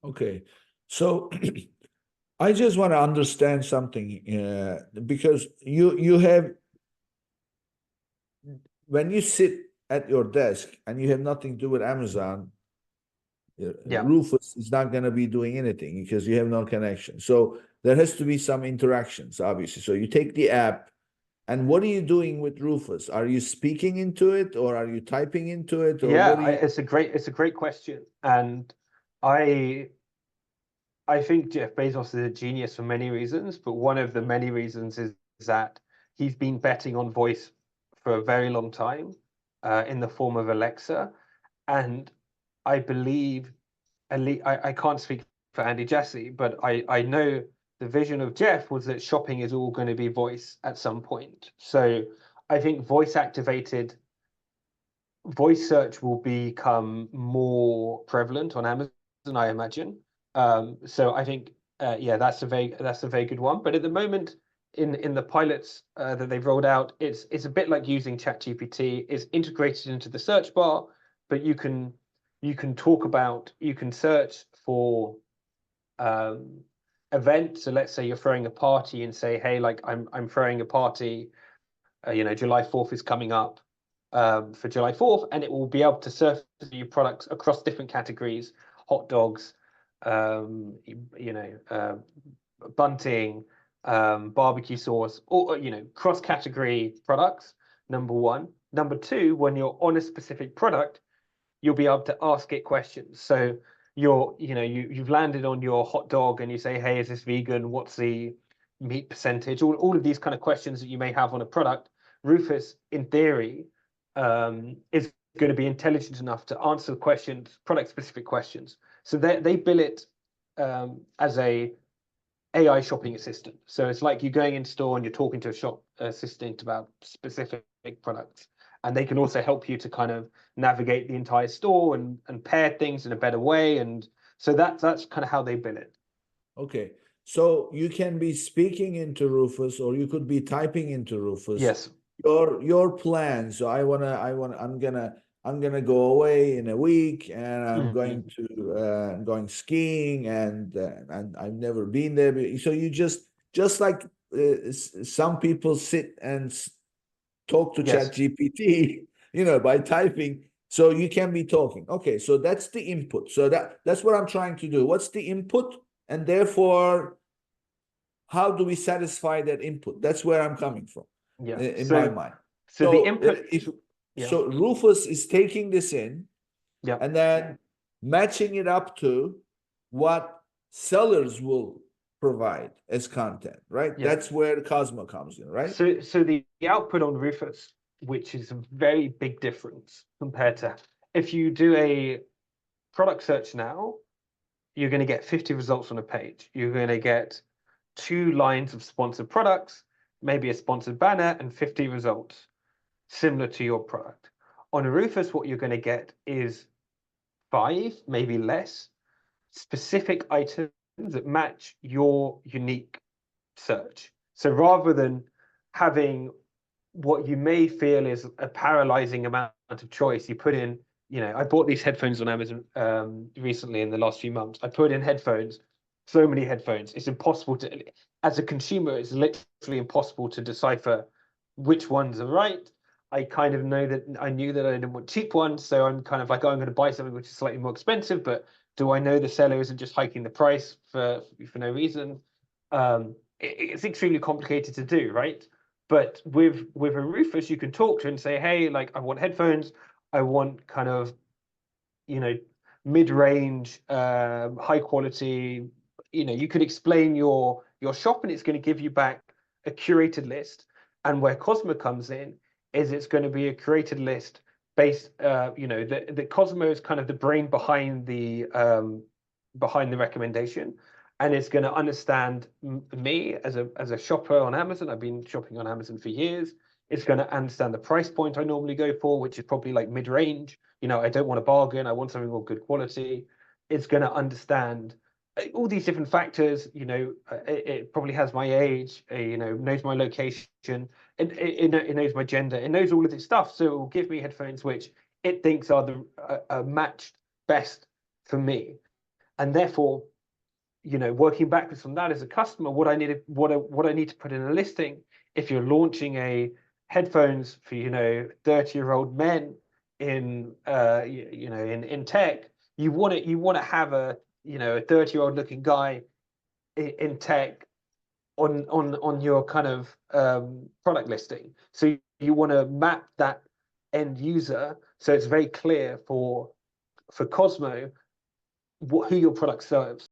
Okay. So I just want to understand something because you have when you sit at your desk and you have nothing to do with Amazon, Yeah. Rufus is not going to be doing anything because you have no connection. So there has to be some interactions, obviously. So you take the app, and what are you doing with Rufus? Are you speaking into it, or are you typing into it, or Yeah, what are you? it's a great question. And I I think Jeff Bezos is a genius for many reasons, but one of the many reasons is that he's been betting on voice for a very long time, in the form of Alexa. And I believe, I can't speak for Andy Jassy, but I know the vision of Jeff was that shopping is all going to be voice at some point. So I think voice search will become more prevalent on Amazon, I imagine. So I think, yeah, that's a very good one. But at the moment, in the pilots that they've rolled out, it's a bit like using ChatGPT. It's integrated into the search bar, but you can search for um, events. So let's say you're throwing a party and say, hey, like I'm throwing a party. July 4th is coming up, for July 4th, and it will be able to surface your products across different categories: hot dogs, um, you know, uh, bunting, barbecue sauce, or cross-category products. Number one. Number two, when you're on a specific product, you'll be able to ask it questions. So you've landed on your hot dog and you say, hey, is this vegan? What's the meat percentage? All of these kind of questions that you may have on a product. Rufus, in theory, is going to be intelligent enough to answer questions, product specific questions. So they bill it, as a AI shopping assistant. So it's like you're going in store and you're talking to a shop assistant about specific products. And they can also help you to kind of navigate the entire store and pair things in a better way. And so that's kind of how they bill it. Okay. So you can be speaking into Rufus, or you could be typing into Rufus Yes. your plans. So I'm gonna go away in a week, and Mhm. I'm going skiing, and I've never been there. So you just like some people sit and talk to Yes. ChatGPT, by typing. So you can be talking. Okay, so that's the input. So that's what I'm trying to do. What's the input? And therefore, how do we satisfy that input? That's where I'm coming from Yeah. in my So mind. so the So input, if yeah. so, Rufus is taking this in Yeah. and then matching it up to what sellers will provide as content, right? Yeah. That's where Cosmo comes in, right? So the output on Rufus, which is a very big difference compared to if you do a product search now, you're going to get 50 results on a page. You're going to get two lines of sponsored products, maybe a sponsored banner, and 50 results similar to your product. On Rufus, what you're going to get is five, maybe less, specific items that match your unique search. So rather than having what you may feel is a paralyzing amount of choice, you put in, I bought these headphones on Amazon, recently in the last few months. I put in headphones, so many headphones. It's impossible to, as a consumer, it's literally impossible to decipher which ones are right. I knew that I didn't want cheap ones, so I'm kind of like, oh, I'm going to buy something which is slightly more expensive, but do I know the seller isn't just hiking the price for no reason? It's extremely complicated to do, right? But with a Rufus, you can talk to and say, hey, like I want headphones, I want kind of, you know, mid-range, high quality. You could explain your shop, and it's going to give you back a curated list. And where Cosmo comes in is it's going to be a curated list based, the Cosmo is kind of the brain behind the recommendation, and it's going to understand me as a shopper on Amazon. I've been shopping on Amazon for years. It's going to understand the price point I normally go for, which is probably like mid-range. I don't want a bargain. I want something more good quality. It's going to understand all these different factors. It probably has my age. Knows my location. It knows my gender. It knows all of this stuff. So it will give me headphones which it thinks are the matched best for me. And therefore, working backwards from that as a customer, what I need to put in a listing, if you're launching a headphones for 30-year-old men in in tech, you want to have a 30-year-old looking guy in tech on your kind of product listing. So you want to map that end user so it's very clear for Cosmo who your product serves.